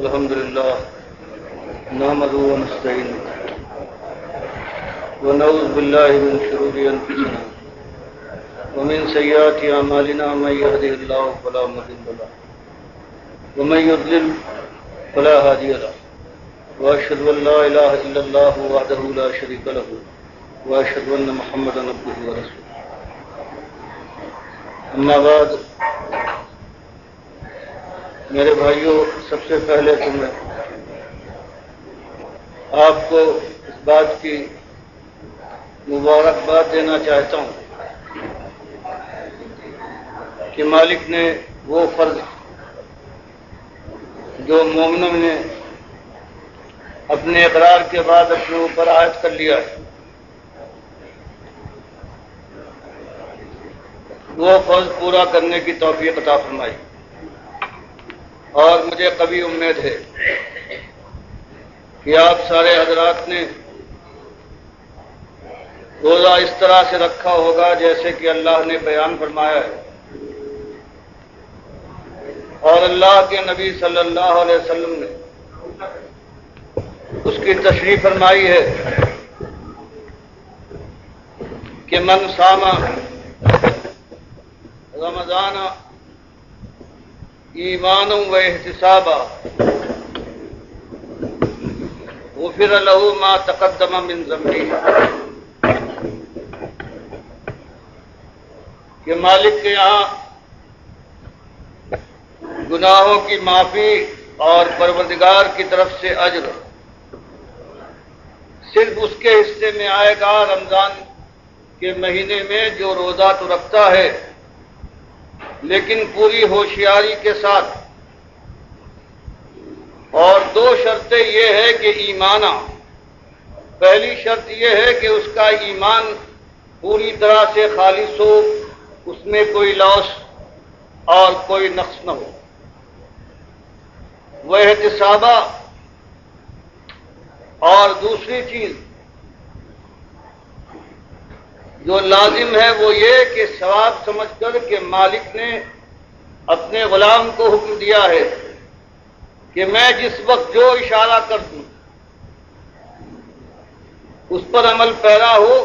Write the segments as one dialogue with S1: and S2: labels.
S1: الحمد لله نحمده ونستعينه ونعوذ بالله من شرور أنفسنا ومن سيئات أعمالنا من يهده الله فلا مضل له ومن يضلل فلا هادي له وأشهد أن لا إله إلا الله وحده لا شريك له وأشهد أن محمدا عبده ورسوله أما بعد میرے بھائیوں، سب سے پہلے تو میں آپ کو اس بات کی مبارکباد دینا چاہتا ہوں کہ مالک نے وہ فرض جو مومنوں نے اپنے اقرار کے بعد اپنے اوپر عائد کر لیا ہے، وہ فرض پورا کرنے کی توفیق عطا فرمائی۔ اور مجھے قوی امید ہے کہ آپ سارے حضرات نے روزہ اس طرح سے رکھا ہوگا جیسے کہ اللہ نے بیان فرمایا ہے، اور اللہ کے نبی صلی اللہ علیہ وسلم نے اس کی تشریح فرمائی ہے کہ من صام رمضان ایمان و احتسابا غفر له ما تقدم من ذنبه، کہ مالک کے یہاں گناہوں کی معافی اور پروردگار کی طرف سے اجر صرف اس کے حصے میں آئے گا رمضان کے مہینے میں جو روزہ تو رکھتا ہے لیکن پوری ہوشیاری کے ساتھ، اور دو شرطیں یہ ہے کہ ایمان، پہلی شرط یہ ہے کہ اس کا ایمان پوری طرح سے خالص ہو، اس میں کوئی لوث اور کوئی نقص نہ ہو، وہ احتسابہ، اور دوسری چیز جو لازم ہے وہ یہ کہ ثواب سمجھ کر کہ مالک نے اپنے غلام کو حکم دیا ہے کہ میں جس وقت جو اشارہ کر دوں اس پر عمل پیرا ہو،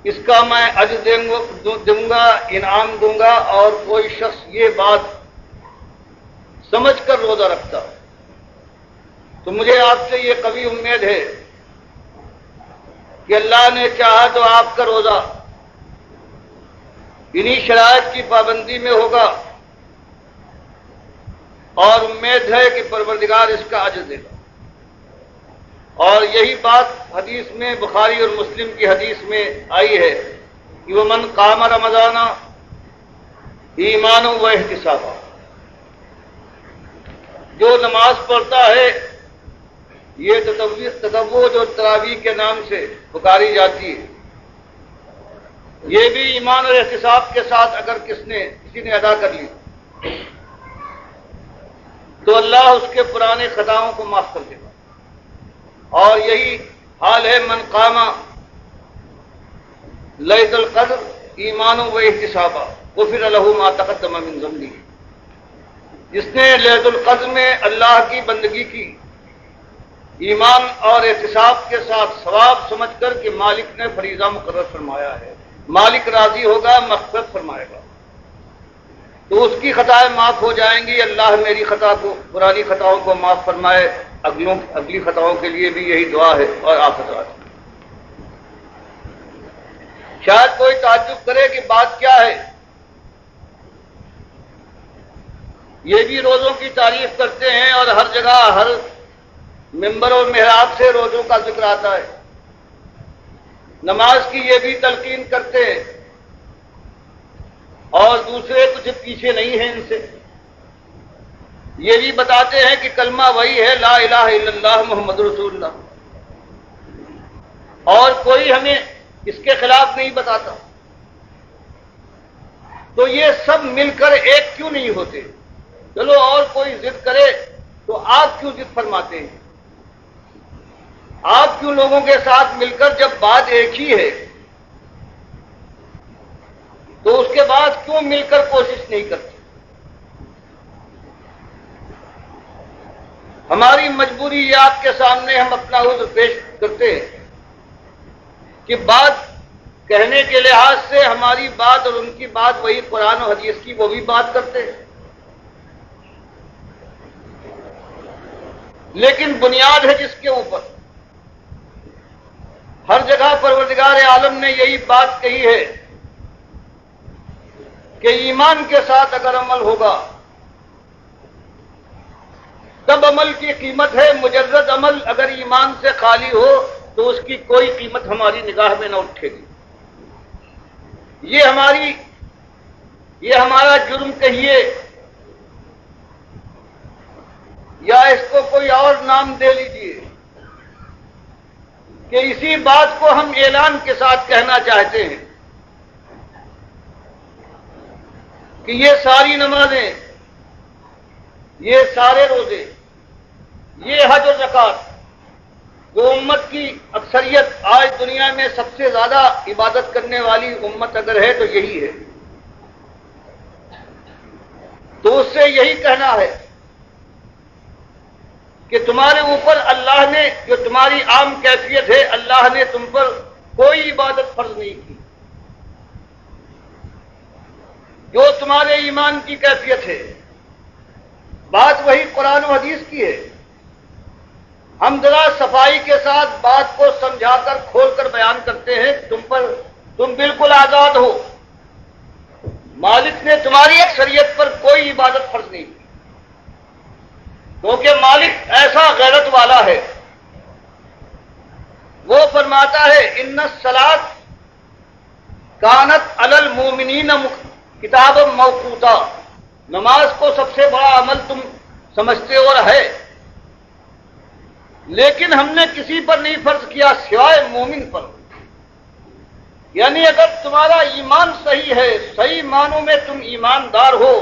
S1: اس کا میں اجر دوں گا، انعام دوں گا، اور کوئی شخص یہ بات سمجھ کر روزہ رکھتا تو مجھے آپ سے یہ قوی امید ہے کہ اللہ نے چاہا تو آپ کا روزہ انہی شرائط کی پابندی میں ہوگا، اور امید ہے کہ پروردگار اس کا اجر دے گا۔ اور یہی بات حدیث میں، بخاری اور مسلم کی حدیث میں آئی ہے کہ ومن قام رمضان ایمانا و احتسابا، جو نماز پڑھتا ہے، یہ تطوع اور تراویح کے نام سے پکاری جاتی ہے، یہ بھی ایمان اور احتساب کے ساتھ اگر کسی نے ادا کر لی تو اللہ اس کے پرانے خطاؤں کو معاف کر دے گا۔ اور یہی حال ہے من قام لیلۃ القدر ایمانا و احتسابا غفر له ما تقدم من ذنبه، جس نے لیلۃ القدر میں اللہ کی بندگی کی ایمان اور احتساب کے ساتھ، ثواب سمجھ کر کہ مالک نے فریضہ مقرر فرمایا ہے، مالک راضی ہوگا، مغفرت فرمائے گا، تو اس کی خطائیں معاف ہو جائیں گی۔ اللہ میری خطا کو، پرانی خطاؤں کو معاف فرمائے، اگلی خطاؤں کے لیے بھی یہی دعا ہے۔ اور آپ حضرات شاید کوئی تعجب کرے کہ بات کیا ہے، یہ بھی روزوں کی تعریف کرتے ہیں اور ہر جگہ، ہر ممبر اور محراب سے روزوں کا ذکر آتا ہے، نماز کی یہ بھی تلقین کرتے ہیں، اور دوسرے کچھ پیچھے نہیں ہیں ان سے، یہ بھی بتاتے ہیں کہ کلمہ وہی ہے، لا الہ الا اللہ محمد رسول اللہ، اور کوئی ہمیں اس کے خلاف نہیں بتاتا، تو یہ سب مل کر ایک کیوں نہیں ہوتے؟ چلو اور کوئی ضد کرے تو آپ کیوں ضد فرماتے ہیں؟ آپ کیوں لوگوں کے ساتھ مل کر، جب بات ایک ہی ہے تو اس کے بعد کیوں مل کر کوشش نہیں کرتے؟ ہماری مجبوریات کے سامنے ہم اپنا عذر پیش کرتے ہیں کہ بات کہنے کے لحاظ سے ہماری بات اور ان کی بات وہی قرآن و حدیث کی، وہ بھی بات کرتے ہیں، لیکن بنیاد ہے جس کے اوپر ہر جگہ پروردگار عالم نے یہی بات کہی ہے کہ ایمان کے ساتھ اگر عمل ہوگا تب عمل کی قیمت ہے، مجرد عمل اگر ایمان سے خالی ہو تو اس کی کوئی قیمت ہماری نگاہ میں نہ اٹھے گی۔ یہ ہمارا جرم کہیے یا اس کو کوئی اور نام دے لیجیے کہ اسی بات کو ہم اعلان کے ساتھ کہنا چاہتے ہیں کہ یہ ساری نمازیں، یہ سارے روزے، یہ حج و زکوٰۃ، جو امت کی اکثریت آج دنیا میں سب سے زیادہ عبادت کرنے والی امت اگر ہے تو یہی ہے، تو اس سے یہی کہنا ہے کہ تمہارے اوپر اللہ نے، جو تمہاری عام کیفیت ہے، اللہ نے تم پر کوئی عبادت فرض نہیں کی، جو تمہارے ایمان کی کیفیت ہے، بات وہی قرآن و حدیث کی ہے۔ ہم ذرا صفائی کے ساتھ بات کو سمجھا کر کھول کر بیان کرتے ہیں، تم بالکل آزاد ہو، مالک نے تمہاری اکثریت پر کوئی عبادت فرض نہیں کی، کیونکہ مالک ایسا غیرت والا ہے، وہ فرماتا ہے ان الصلاۃ کانت علی المؤمنین کتابا موقوتا، نماز کو سب سے بڑا عمل تم سمجھتے اور ہے، لیکن ہم نے کسی پر نہیں فرض کیا سوائے مومن پر۔ یعنی اگر تمہارا ایمان صحیح ہے، صحیح معنوں میں تم ایماندار ہو،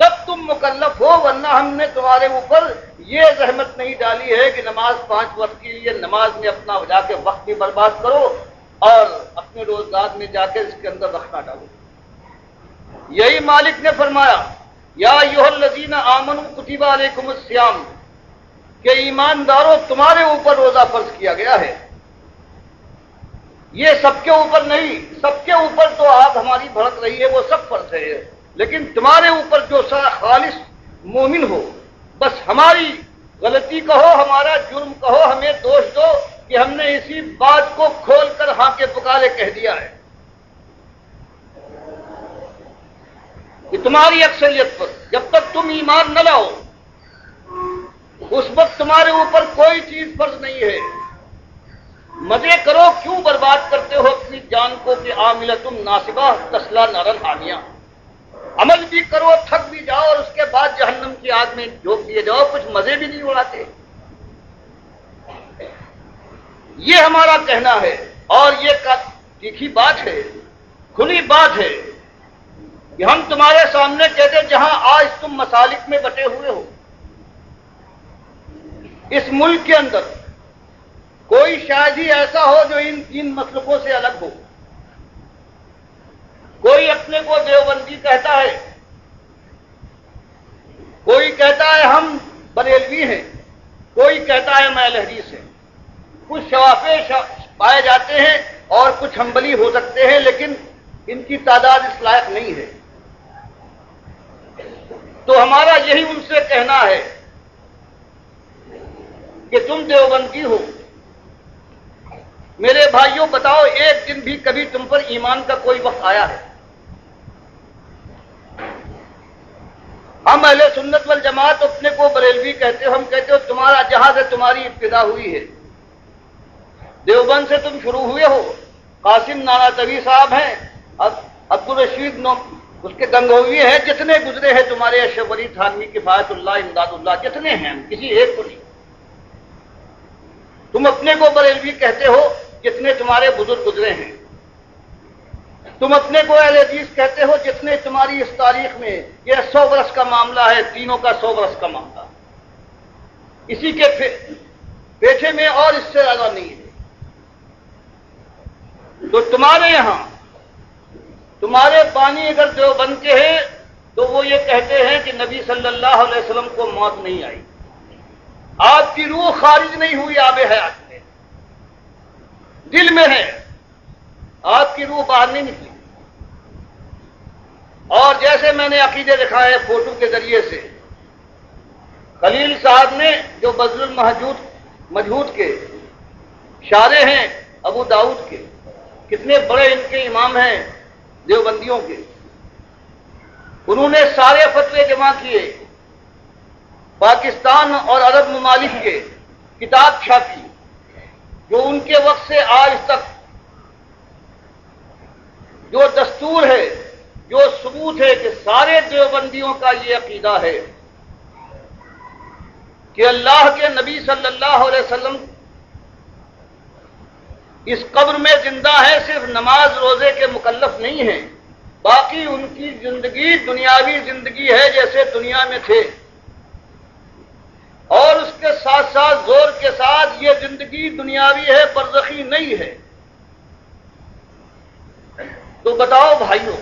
S1: تب تم مکلف ہو، ورنہ ہم نے تمہارے اوپر یہ زحمت نہیں ڈالی ہے کہ نماز 5 وقت کے لیے نماز میں اپنا جا کے وقت بھی برباد کرو اور اپنے روزگار میں جا کے اس کے اندر وقت نہ ڈالو۔ یہی مالک نے فرمایا یا ایھا الذین آمنوا کتب علیکم الصیام، کہ ایمانداروں تمہارے اوپر روزہ فرض کیا گیا ہے۔ یہ سب کے اوپر نہیں، سب کے اوپر تو آگ ہماری بھڑک رہی ہے، وہ سب فرض ہے، لیکن تمہارے اوپر جو خالص مومن ہو، بس ہماری غلطی کہو، ہمارا جرم کہو، ہمیں دوش دو کہ ہم نے اسی بات کو کھول کر ہاں کے پکارے کہہ دیا ہے کہ تمہاری اکثریت پر جب تک تم ایمان نہ لاؤ اس وقت تمہارے اوپر کوئی چیز فرض نہیں ہے۔ مزے کرو، کیوں برباد کرتے ہو اپنی جان کو کہ عاملۃ ناصبہ تصلی نارا حامیہ، عمل بھی کرو، تھک بھی جاؤ اور اس کے بعد جہنم کی آگ میں جھونک دیے جاؤ، کچھ مزے بھی نہیں اڑاتے۔ یہ ہمارا کہنا ہے، اور یہ تیکھی بات ہے، کھلی بات ہے کہ ہم تمہارے سامنے کہتے جہاں آج تم مسالک میں بٹے ہوئے ہو، اس ملک کے اندر کوئی شاید ہی ایسا ہو جو ان 3 مسلکوں سے الگ ہو۔ کوئی اپنے کو دیوبندی کہتا ہے، کوئی کہتا ہے ہم بریلوی ہیں، کوئی کہتا ہے ہم اہل حدیث ہیں، کچھ شوافے پائے جاتے ہیں اور کچھ حنبلی ہو سکتے ہیں، لیکن ان کی تعداد اس لائق نہیں ہے۔ تو ہمارا یہی ان سے کہنا ہے کہ تم دیوبندی ہو، میرے بھائیوں بتاؤ ایک دن بھی کبھی تم پر ایمان کا کوئی وقت آیا ہے؟ ہم اہل سنت والجماعت اپنے کو بریلوی کہتے ہو، ہم کہتے ہو تمہارا جہاں سے تمہاری ابتدا ہوئی ہے، دیوبند سے تم شروع ہوئے ہو، قاسم نانوتوی صاحب ہیں، عبدالرشید اس کے گنگوی ہیں، جتنے گزرے ہیں تمہارے اشرف علی تھانوی، کفایت اللہ، امداد اللہ، جتنے ہیں کسی ایک کو نہیں۔ تم اپنے کو بریلوی کہتے ہو جتنے تمہارے بزرگ گزرے ہیں، تم اپنے کو اہل حدیث کہتے ہو جتنے تمہاری اس تاریخ میں، یہ 100 برس کا معاملہ ہے، تینوں کا 100 برس کا معاملہ، اسی کے پیچھے میں اور اس سے زیادہ نہیں ہے۔ تو تمہارے یہاں تمہارے بانی اگر دیوبند کے ہیں تو وہ یہ کہتے ہیں کہ نبی صلی اللہ علیہ وسلم کو موت نہیں آئی، آپ کی روح خارج نہیں ہوئی آب حیات میں، دل میں ہے، آپ کی روح باہر نہیں نکلی۔ اور جیسے میں نے عقیدے دکھائے فوٹو کے ذریعے سے، خلیل صاحب نے جو بذل المجہود کے شارح ہیں ابو داؤد کے، کتنے بڑے ان کے امام ہیں دیوبندیوں کے، انہوں نے سارے فتوے جمع کیے، پاکستان اور عرب ممالک کے، کتاب چھاپی، جو ان کے وقت سے آج تک جو دستور ہے، جو ثبوت ہے کہ سارے دیوبندیوں کا یہ عقیدہ ہے کہ اللہ کے نبی صلی اللہ علیہ وسلم اس قبر میں زندہ ہے، صرف نماز روزے کے مکلف نہیں ہیں، باقی ان کی زندگی دنیاوی زندگی ہے جیسے دنیا میں تھے، اور اس کے ساتھ ساتھ زور کے ساتھ یہ زندگی دنیاوی ہے، برزخی نہیں ہے۔ تو بتاؤ بھائیوں،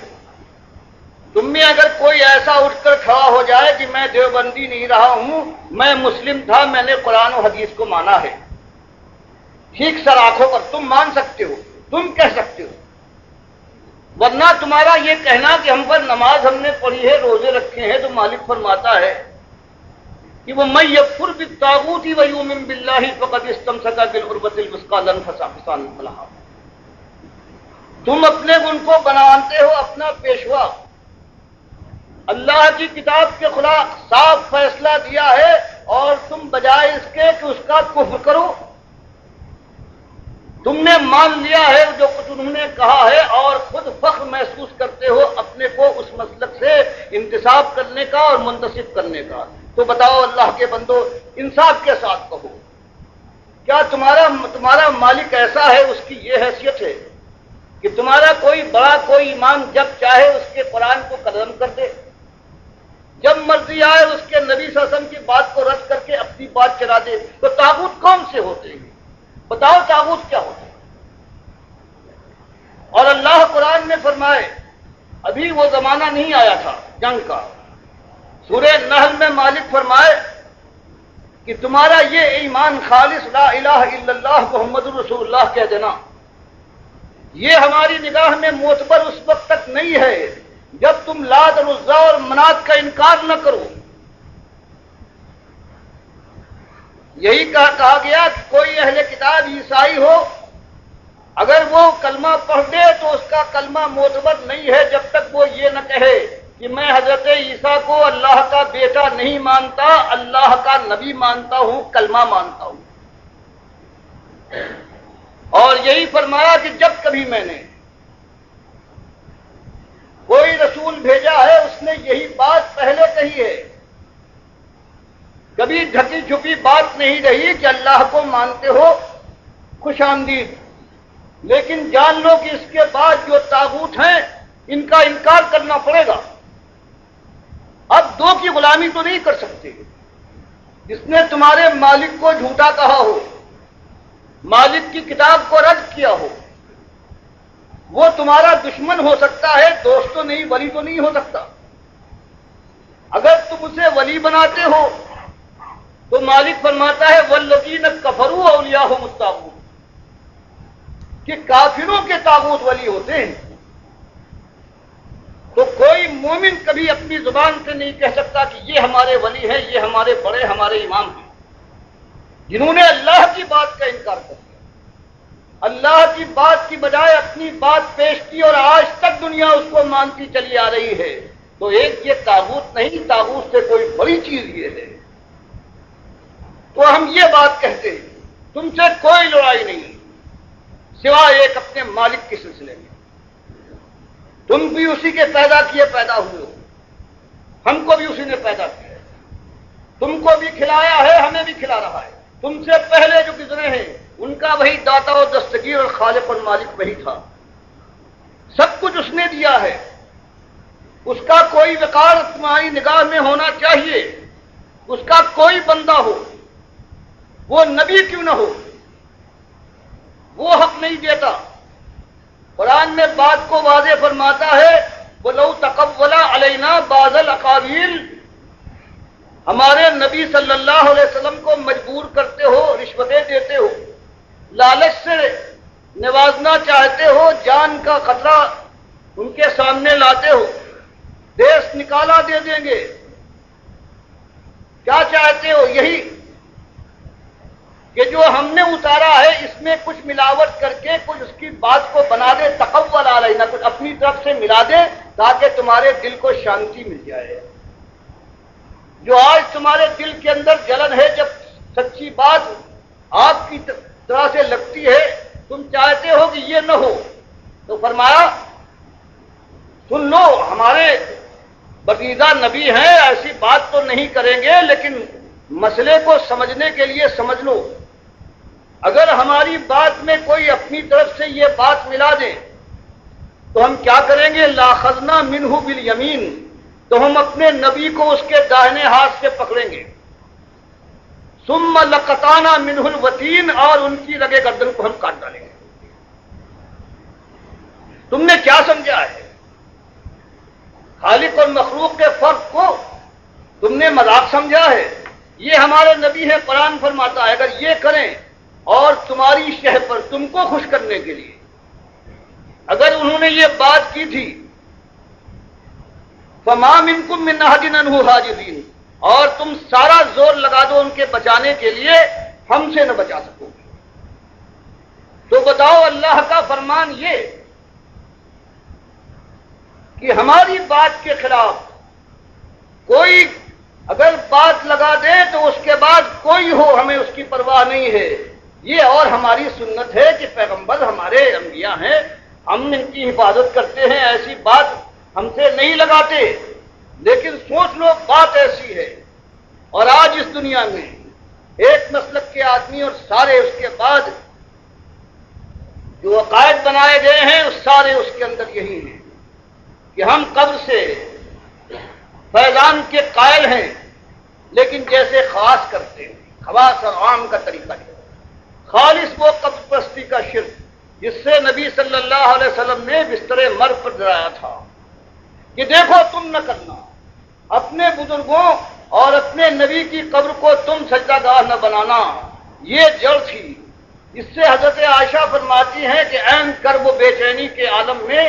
S1: تم میں اگر کوئی ایسا اٹھ کر کھڑا ہو جائے کہ میں دیوبندی نہیں رہا ہوں، میں مسلم تھا، میں نے قرآن و حدیث کو مانا ہے، ٹھیک سر آنکھوں پر تم مان سکتے ہو، تم کہہ سکتے ہو، ورنہ تمہارا یہ کہنا کہ ہم پر نماز ہم نے پڑھی ہے، روزے رکھے ہیں، تو مالک فرماتا ہے کہ وہ من یکفر بالطاغوت ویؤمن باللہ فقد استمسک بالعروۃ الوثقی لا انفصام لها۔ تم اپنے ان کو بناتے ہو اپنا پیشوا، اللہ کی کتاب کے خلاف صاف فیصلہ دیا ہے، اور تم بجائے اس کے کہ اس کا کفر کرو، تم نے مان لیا ہے جو کچھ انہوں نے کہا ہے، اور خود فخر محسوس کرتے ہو اپنے کو اس مسلک سے انتساب کرنے کا اور منتسب کرنے کا۔ تو بتاؤ اللہ کے بندو، انصاف کے ساتھ کہو، کیا تمہارا مالک ایسا ہے، اس کی یہ حیثیت ہے کہ تمہارا کوئی بڑا کوئی امام جب چاہے اس کے قرآن کو قلم کر دے، جب مرضی آئے اس کے نبی صلی اللہ علیہ وسلم کی بات کو رد کر کے اپنی بات چلا دے؟ تو طاغوت کون سے ہوتے ہیں؟ بتاؤ طاغوت کیا ہوتے ہیں؟ اور اللہ قرآن میں فرمائے، ابھی وہ زمانہ نہیں آیا تھا جنگ کا، سورہ نحل میں مالک فرمائے کہ تمہارا یہ ایمان خالص لا الہ الا اللہ محمد رسول اللہ کہہ دینا، یہ ہماری نگاہ میں معتبر اس وقت تک نہیں ہے جب تم لات اور عزا اور منات کا انکار نہ کرو۔ یہی کہا گیا کہ کوئی اہل کتاب عیسائی ہو، اگر وہ کلمہ پڑھ دے تو اس کا کلمہ معتبر نہیں ہے جب تک وہ یہ نہ کہے کہ میں حضرت عیسیٰ کو اللہ کا بیٹا نہیں مانتا، اللہ کا نبی مانتا ہوں، کلمہ مانتا ہوں۔ اور یہی فرمایا کہ جب کبھی میں نے کوئی رسول بھیجا ہے، اس نے یہی بات پہلے کہی ہے، کبھی ڈھکی چھپی بات نہیں رہی کہ اللہ کو مانتے ہو، خوش آمدید، لیکن جان لو کہ اس کے بعد جو طاغوت ہیں ان کا انکار کرنا پڑے گا۔ اب دو کی غلامی تو نہیں کر سکتے، جس نے تمہارے مالک کو جھوٹا کہا ہو، مالک کی کتاب کو رد کیا ہو، وہ تمہارا دشمن ہو سکتا ہے، دوست تو نہیں، ولی تو نہیں ہو سکتا۔ اگر تم اسے ولی بناتے ہو تو مالک فرماتا ہے والذین کفروا اولیاءہم الطاغوت، کہ کافروں کے طاغوت ولی ہوتے ہیں۔ تو کوئی مومن کبھی اپنی زبان سے نہیں کہہ سکتا کہ یہ ہمارے ولی ہیں، یہ ہمارے بڑے، ہمارے امام ہیں، جنہوں نے اللہ کی بات کا انکار کر دیا، اللہ کی بات کی بجائے اپنی بات پیش کی، اور آج تک دنیا اس کو مانتی چلی آ رہی ہے۔ تو ایک یہ طاغوت نہیں، طاغوت سے کوئی بڑی چیز یہ ہے۔ تو ہم یہ بات کہتے ہیں، تم سے کوئی لڑائی نہیں سوائے ایک اپنے مالک کے سلسلے میں۔ تم بھی اسی کے پیدا کیے پیدا ہوئے ہو، ہم کو بھی اسی نے پیدا کیا ہے، تم کو بھی کھلایا ہے، ہمیں بھی کھلا رہا ہے۔ تم سے پہلے جو گزرے ہیں ان کا وہی داتا و دستگیر اور خالق اور مالک وہی تھا، سب کچھ اس نے دیا ہے۔ اس کا کوئی وقار تمہاری نگاہ میں ہونا چاہیے، اس کا کوئی بندہ ہو، وہ نبی کیوں نہ ہو، وہ حق نہیں دیتا۔ قرآن میں بات کو واضح فرماتا ہے وَلَوْ تَقَوَّلَ عَلَيْنَا بَعْضَ الْأَقَاوِيلِ، ہمارے نبی صلی اللہ علیہ وسلم کو مجبور کرتے ہو، رشوتیں دیتے ہو، لالچ سے نوازنا چاہتے ہو، جان کا خطرہ ان کے سامنے لاتے ہو، دیس نکالا دے دیں گے، کیا چاہتے ہو؟ یہی کہ جو ہم نے اتارا ہے اس میں کچھ ملاوٹ کر کے کچھ اس کی بات کو بنا دے، تقول علینا، کچھ اپنی طرف سے ملا دے تاکہ تمہارے دل کو شانتی مل جائے۔ جو آج تمہارے دل کے اندر جلن ہے، جب سچی بات آپ کی طرح سے لگتی ہے تم چاہتے ہو کہ یہ نہ ہو، تو فرمایا سن لو، ہمارے برگزیدہ نبی ہیں، ایسی بات تو نہیں کریں گے، لیکن مسئلے کو سمجھنے کے لیے سمجھ لو۔ اگر ہماری بات میں کوئی اپنی طرف سے یہ بات ملا دے تو ہم کیا کریں گے؟ لاخذنا منہ بالیمین، تو ہم اپنے نبی کو اس کے داہنے ہاتھ سے پکڑیں گے، ثم لقطعنا منہ الوتین، اور ان کی رگے گردن کو ہم کاٹ ڈالیں گے۔ تم نے کیا سمجھا ہے؟ خالق اور مخلوق کے فرق کو تم نے مذاق سمجھا ہے؟ یہ ہمارے نبی ہے، قرآن فرماتا ہے اگر یہ کریں اور تمہاری شہ پر تم کو خوش کرنے کے لیے اگر انہوں نے یہ بات کی تھی، فما منکم من احد عنہ حاجزین، اور تم سارا زور لگا دو ان کے بچانے کے لیے، ہم سے نہ بچا سکو گے۔ تو بتاؤ اللہ کا فرمان یہ کہ ہماری بات کے خلاف کوئی اگر بات لگا دے تو اس کے بعد کوئی ہو ہمیں اس کی پرواہ نہیں ہے۔ یہ اور ہماری سنت ہے کہ پیغمبر ہمارے انبیاء ہیں، ہم ان کی حفاظت کرتے ہیں، ایسی بات ہم سے نہیں لگاتے۔ لیکن سوچ لو بات ایسی ہے، اور آج اس دنیا میں ایک مسلک کے آدمی اور سارے اس کے بعد جو عقائد بنائے گئے ہیں سارے اس کے اندر یہی ہیں کہ ہم قبر سے فیضان کے قائل ہیں، لیکن جیسے خاص کرتے ہیں، خواص اور عام کا طریقہ ہے۔ خالص وہ قبر پرستی کا شرک جس سے نبی صلی اللہ علیہ وسلم نے بستر مرگ پر ڈرایا تھا کہ دیکھو تم نہ کرنا، اپنے بزرگوں اور اپنے نبی کی قبر کو تم سجدہ گاہ نہ بنانا، یہ جڑ تھی۔ اس سے حضرت عائشہ فرماتی ہیں کہ عین کرب و بے چینی کے عالم میں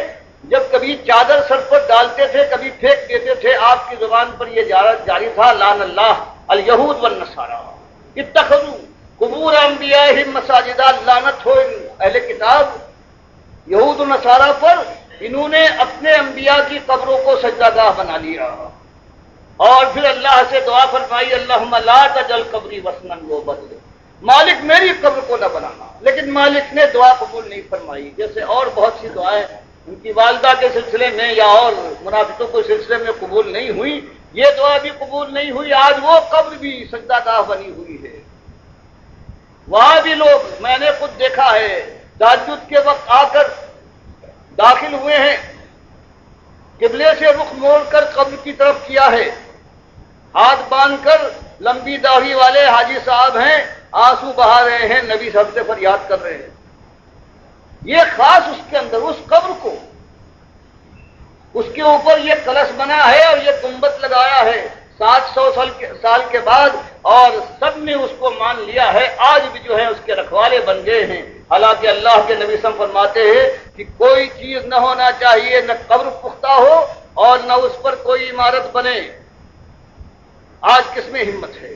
S1: جب کبھی چادر سر پر ڈالتے تھے کبھی پھینک دیتے تھے، آپ کی زبان پر یہ جاری تھا لعن اللہ الیہود والنصارى اتخذوا قبور انبیائہم مساجدا، لعنت ہو اہل کتاب یہود و نصارہ پر، انہوں نے اپنے انبیاء کی قبروں کو سجدہ گاہ بنا لیا۔ اور پھر اللہ سے دعا فرمائی اللہم لا تجعل قبری وثنا یعبد، مالک میری قبر کو نہ بنانا، لیکن مالک نے دعا قبول نہیں فرمائی۔ جیسے اور بہت سی دعائیں ان کی والدہ کے سلسلے میں یا اور منافقوں کے سلسلے میں قبول نہیں ہوئی، یہ دعا بھی قبول نہیں ہوئی۔ آج وہ قبر بھی سجدہ گاہ بنی ہوئی ہے، وہاں بھی لوگ، میں نے خود دیکھا ہے، تہجد کے وقت آ کر داخل ہوئے ہیں، قبلے سے رخ موڑ کر قبر کی طرف کیا ہے، ہاتھ باندھ کر، لمبی داڑھی والے حاجی صاحب ہیں، آنسو بہا رہے ہیں، نبی صاحب سے فریاد کر رہے ہیں۔ یہ خاص اس کے اندر اس قبر کو، اس کے اوپر یہ کلش بنا ہے اور یہ گنبد لگایا ہے 700 سال کے بعد، اور سب نے اس کو مان لیا ہے، آج بھی جو ہے اس کے رکھوالے بن گئے ہیں۔ حالانکہ اللہ کے نبی صلی اللہ علیہ وسلم فرماتے ہیں کہ کوئی چیز نہ ہونا چاہیے، نہ قبر پختہ ہو اور نہ اس پر کوئی عمارت بنے۔ آج کس میں ہمت ہے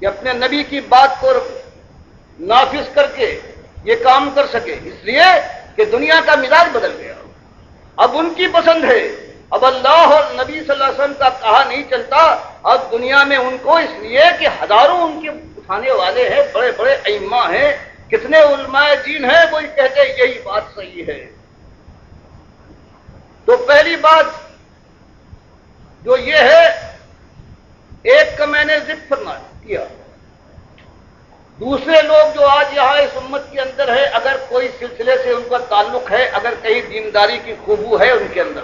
S1: کہ اپنے نبی کی بات کو نافذ کر کے یہ کام کر سکے؟ اس لیے کہ دنیا کا مزاج بدل گیا، اب ان کی پسند ہے، اب اللہ اور نبی صلی اللہ علیہ وسلم کا کہا نہیں چلتا، اب دنیا میں ان کو، اس لیے کہ ہزاروں ان کے اٹھانے والے ہیں، بڑے بڑے ائمہ ہیں، کتنے علماء دین ہیں، وہی کہتے ہیں یہی بات صحیح ہے۔ تو پہلی بات جو یہ ہے، ایک کا میں نے ذکر فرما کیا، دوسرے لوگ جو آج یہاں اس امت کے اندر ہے، اگر کوئی سلسلے سے ان کا تعلق ہے، اگر کہیں دینداری کی خوبو ہے ان کے اندر،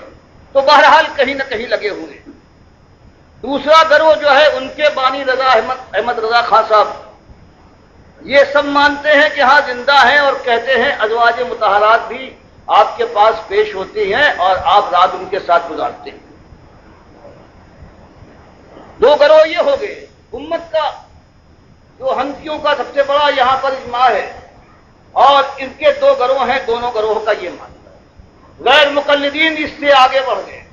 S1: تو بہرحال کہیں نہ کہیں لگے ہوئے۔ دوسرا گروہ جو ہے ان کے بانی رضا احمد رضا خان صاحب، یہ سب مانتے ہیں کہ ہاں زندہ ہیں، اور کہتے ہیں ازواج مطہرات بھی آپ کے پاس پیش ہوتی ہیں اور آپ رات ان کے ساتھ گزارتے ہیں۔ دو گروہ یہ ہو گئے امت کا، جو حنفیوں کا سب سے بڑا یہاں پر اجماع ہے، اور ان کے دو گروہ ہیں، دونوں گروہوں کا یہ ماننا ہے۔ غیر مقلدین اس سے آگے بڑھ گئے،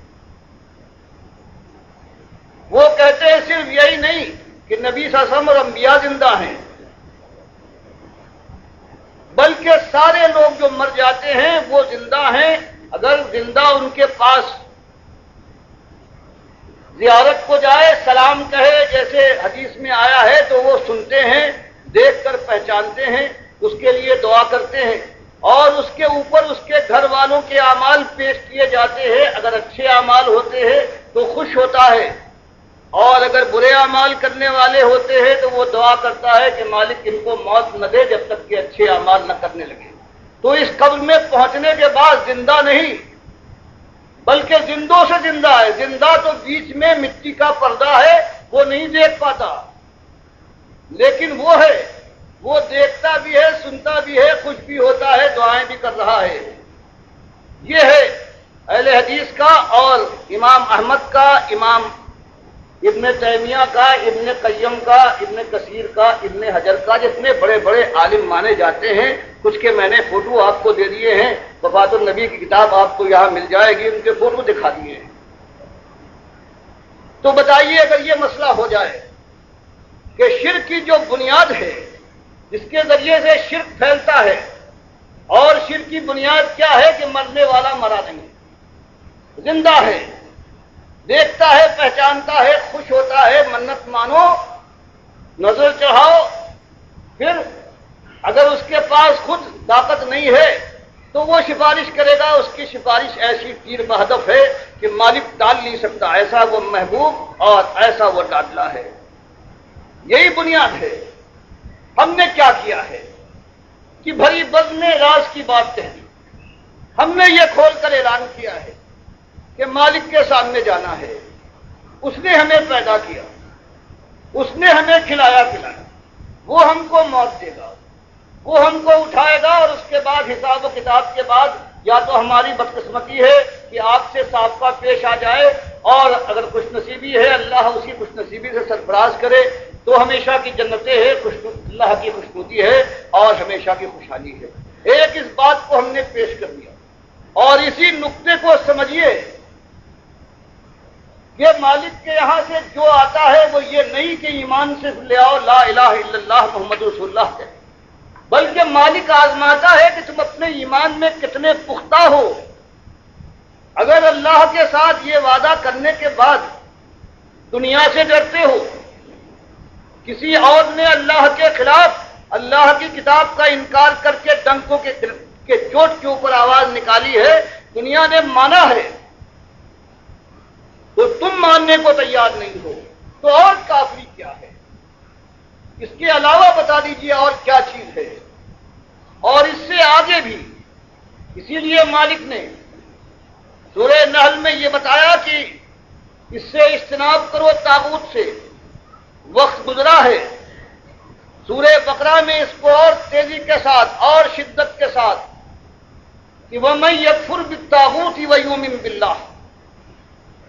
S1: وہ کہتے ہیں صرف یہی نہیں کہ نبی صلی اللہ علیہ وسلم اور انبیاء زندہ ہیں، بلکہ سارے لوگ جو مر جاتے ہیں وہ زندہ ہیں، اگر زندہ ان کے پاس زیارت کو جائے، سلام کہے جیسے حدیث میں آیا ہے تو وہ سنتے ہیں، دیکھ کر پہچانتے ہیں، اس کے لیے دعا کرتے ہیں، اور اس کے اوپر اس کے گھر والوں کے اعمال پیش کیے جاتے ہیں۔ اگر اچھے اعمال ہوتے ہیں تو خوش ہوتا ہے، اور اگر برے اعمال کرنے والے ہوتے ہیں تو وہ دعا کرتا ہے کہ مالک ان کو موت نہ دے جب تک کہ اچھے اعمال نہ کرنے لگے۔ تو اس قبر میں پہنچنے کے بعد زندہ نہیں بلکہ زندوں سے زندہ ہے۔ زندہ تو بیچ میں مٹی کا پردہ ہے، وہ نہیں دیکھ پاتا، لیکن وہ ہے، وہ دیکھتا بھی ہے، سنتا بھی ہے، خوش بھی ہوتا ہے، دعائیں بھی کر رہا ہے۔ یہ ہے اہل حدیث کا، اور امام احمد کا، امام ابن تیمیہ کا، ابن قیم کا، ابن کثیر کا، ابن حجر کا، جتنے بڑے بڑے عالم مانے جاتے ہیں، کچھ کے میں نے فوٹو آپ کو دے دیے ہیں، وفات النبی کی کتاب آپ کو یہاں مل جائے گی، ان کے فوٹو دکھا دیے ہیں۔ تو بتائیے اگر یہ مسئلہ ہو جائے کہ شرک کی جو بنیاد ہے جس کے ذریعے سے شرک پھیلتا ہے، اور شرک کی بنیاد کیا ہے کہ مرنے والا مرا نہیں، زندہ ہے، دیکھتا ہے، پہچانتا ہے، خوش ہوتا ہے، منت مانو، نظر چڑھاؤ، پھر اگر اس کے پاس خود طاقت نہیں ہے تو وہ سفارش کرے گا، اس کی سفارش ایسی تیر بہدف ہے کہ مالک ٹال نہیں سکتا، ایسا وہ محبوب اور ایسا وہ لاڈلا ہے۔ یہی بنیاد ہے۔ ہم نے کیا کیا ہے کہ بھری بزم راز کی بات کہہ دی، ہم نے یہ کھول کر اعلان کیا ہے کہ مالک کے سامنے جانا ہے، اس نے ہمیں پیدا کیا، اس نے ہمیں کھلایا پلایا، وہ ہم کو موت دے گا، وہ ہم کو اٹھائے گا، اور اس کے بعد حساب و کتاب کے بعد یا تو ہماری بدقسمتی ہے کہ آپ سے صافہ پیش آ جائے، اور اگر خوش نصیبی ہے اللہ اسی خوش نصیبی سے سرفراز کرے تو ہمیشہ کی جنتیں ہے، اللہ کی خوشنودی ہے اور ہمیشہ کی خوشحالی ہے۔ ایک اس بات کو ہم نے پیش کر دیا، اور اسی نقطے کو سمجھیے کہ مالک کے یہاں سے جو آتا ہے وہ یہ نہیں کہ ایمان سے لے آؤ لا الہ الا اللہ محمد رسول اللہ کہے، بلکہ مالک آزماتا ہے کہ تم اپنے ایمان میں کتنے پختہ ہو۔ اگر اللہ کے ساتھ یہ وعدہ کرنے کے بعد دنیا سے ڈرتے ہو، کسی اور نے اللہ کے خلاف اللہ کی کتاب کا انکار کر کے ڈنکوں کے چوٹ کے اوپر آواز نکالی ہے، دنیا نے مانا ہے، تو تم ماننے کو تیار نہیں ہو، تو اور کافری کیا ہے؟ اس کے علاوہ بتا دیجیے اور کیا چیز ہے؟ اور اس سے آگے بھی، اسی لیے مالک نے سورہ نحل میں یہ بتایا کہ اس سے اجتناب کرو طاغوت سے، وقت گزرا ہے۔ سورہ بقرہ میں اس کو اور تیزی کے ساتھ اور شدت کے ساتھ کہ وَمَن يَكْفُرْ بِالطَّاغُوتِ وَيُؤْمِن بِاللَّهِ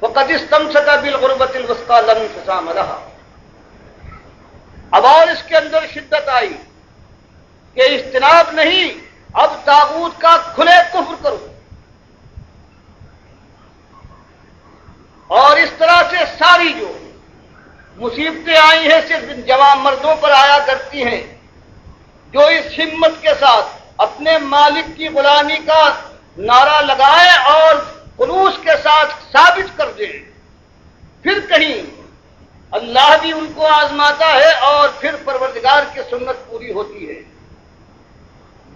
S1: فَقَدِ اسْتَمْسَكَ بِالْعُرْوَةِ الْوُثْقَىٰ لَا انفصام لَهَا۔ اب اور اس کے اندر شدت آئی کہ اجتناب نہیں، اب طاغوت کا کھلے کفر کرو، اور اس طرح سے ساری جو مصیبتیں آئی ہیں صرف جوان مردوں پر آیا کرتی ہیں جو اس ہمت کے ساتھ اپنے مالک کی غلامی کا نعرہ لگائے اور خلوص کے ساتھ ثابت کر دیں، پھر کہیں اللہ بھی ان کو آزماتا ہے اور پھر پروردگار کی سنت پوری ہوتی ہے۔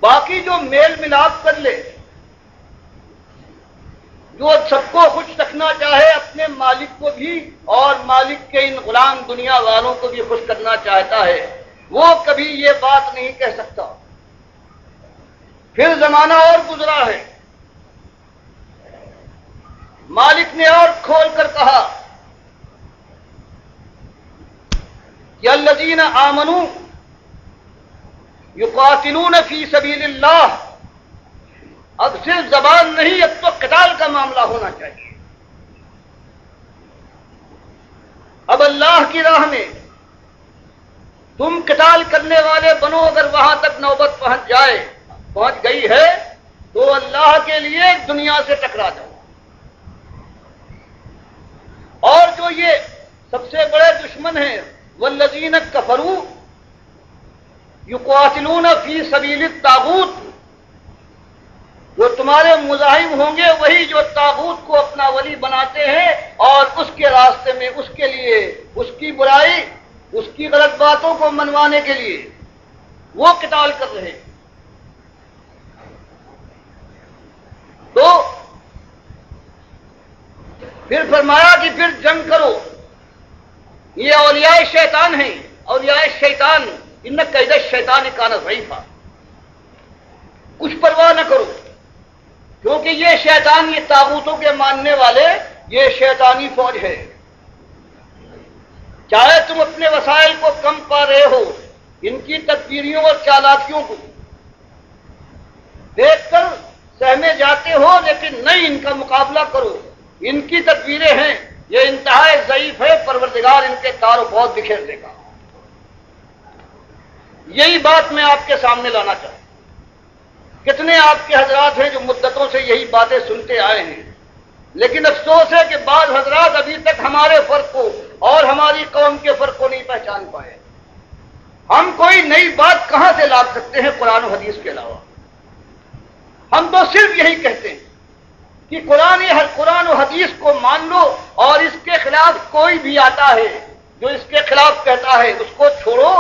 S1: باقی جو میل ملاپ کر لے، جو سب کو خوش رکھنا چاہے، اپنے مالک کو بھی اور مالک کے ان غلام دنیا والوں کو بھی خوش کرنا چاہتا ہے، وہ کبھی یہ بات نہیں کہہ سکتا۔ پھر زمانہ اور گزرا ہے، مالک نے اور کھول کر کہا کہ الذین آمنوا یقاتلون فی سبیل اللہ۔ اب صرف زبان نہیں، اب تو قتال کا معاملہ ہونا چاہیے۔ اب اللہ کی راہ میں تم قتال کرنے والے بنو، اگر وہاں تک نوبت پہنچ گئی ہے تو اللہ کے لیے دنیا سے ٹکرا جاؤ. اور جو یہ سب سے بڑے دشمن ہیں والذین کفروا یقاتلون فی سبیل الطاغوت، جو تمہارے مزاحم ہوں گے وہی جو طاغوت کو اپنا ولی بناتے ہیں اور اس کے راستے میں اس کے لیے اس کی برائی، اس کی غلط باتوں کو منوانے کے لیے وہ قتال کر رہے ہیں. تو پھر فرمایا کہ پھر جنگ کرو. یہ اولیاء شیطان ہیں. اولیاء شیطان ان کید الشیطان کان ضعیفا. کچھ پرواہ نہ کرو، کیونکہ یہ شیطان، یہ طاغوتوں کے ماننے والے، یہ شیطانی فوج ہے. چاہے تم اپنے وسائل کو کم پا رہے ہو، ان کی تدبیریوں اور چالاکیوں کو دیکھ کر سہمے جاتے ہو، لیکن نہیں، ان کا مقابلہ کرو. ان کی تدبیریں ہیں، یہ انتہائی ضعیف ہے، پروردگار ان کے تار و پود بکھیر دے گا. یہی بات میں آپ کے سامنے لانا چاہتا ہوں. کتنے آپ کے حضرات ہیں جو مدتوں سے یہی باتیں سنتے آئے ہیں، لیکن افسوس ہے کہ بعض حضرات ابھی تک ہمارے فرق کو اور ہماری قوم کے فرق کو نہیں پہچان پائے. ہم کوئی نئی بات کہاں سے لا سکتے ہیں قرآن و حدیث کے علاوہ؟ ہم تو صرف یہی کہتے ہیں کہ قرآن و حدیث کو مان لو، اور اس کے خلاف کوئی بھی آتا ہے جو اس کے خلاف کہتا ہے اس کو چھوڑو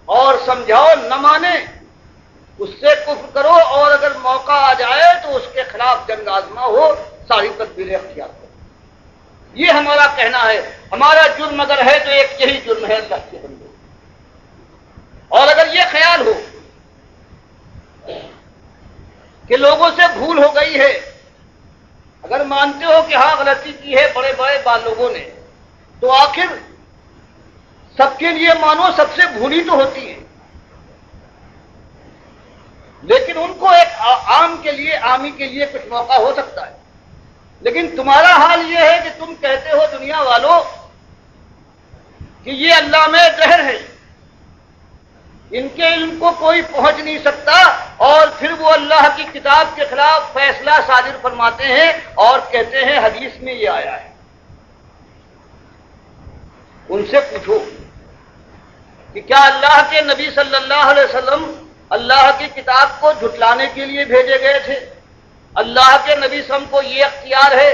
S1: اور سمجھاؤ، نہ مانے اس سے کفر کرو، اور اگر موقع آ جائے تو اس کے خلاف جنگ آزما ہو، ساری تدبیریں اختیار کرو. یہ ہمارا کہنا ہے. ہمارا جرم اگر ہے تو ایک یہی جرم ہے اللہ کے بندے. اور اگر یہ خیال ہو کہ لوگوں سے بھول ہو گئی ہے، اگر مانتے ہو کہ ہاں غلطی کی ہے بڑے بڑے لوگوں نے، تو آخر سب کے لیے مانو، سب سے بھولی تو ہوتی ہے، لیکن ان کو ایک عام کے لیے، عامی کے لیے کچھ موقع ہو سکتا ہے. لیکن تمہارا حال یہ ہے کہ تم کہتے ہو دنیا والوں کہ یہ اللہ میں زہر ہے، ان کے علم کو کوئی پہنچ نہیں سکتا، اور پھر وہ اللہ کی کتاب کے خلاف فیصلہ صادر فرماتے ہیں اور کہتے ہیں حدیث میں یہ آیا ہے. ان سے پوچھو کہ کیا اللہ کے نبی صلی اللہ علیہ وسلم اللہ کی کتاب کو جھٹلانے کے لیے بھیجے گئے تھے؟ اللہ کے نبی صلی اللہ علیہ وسلم کو یہ اختیار ہے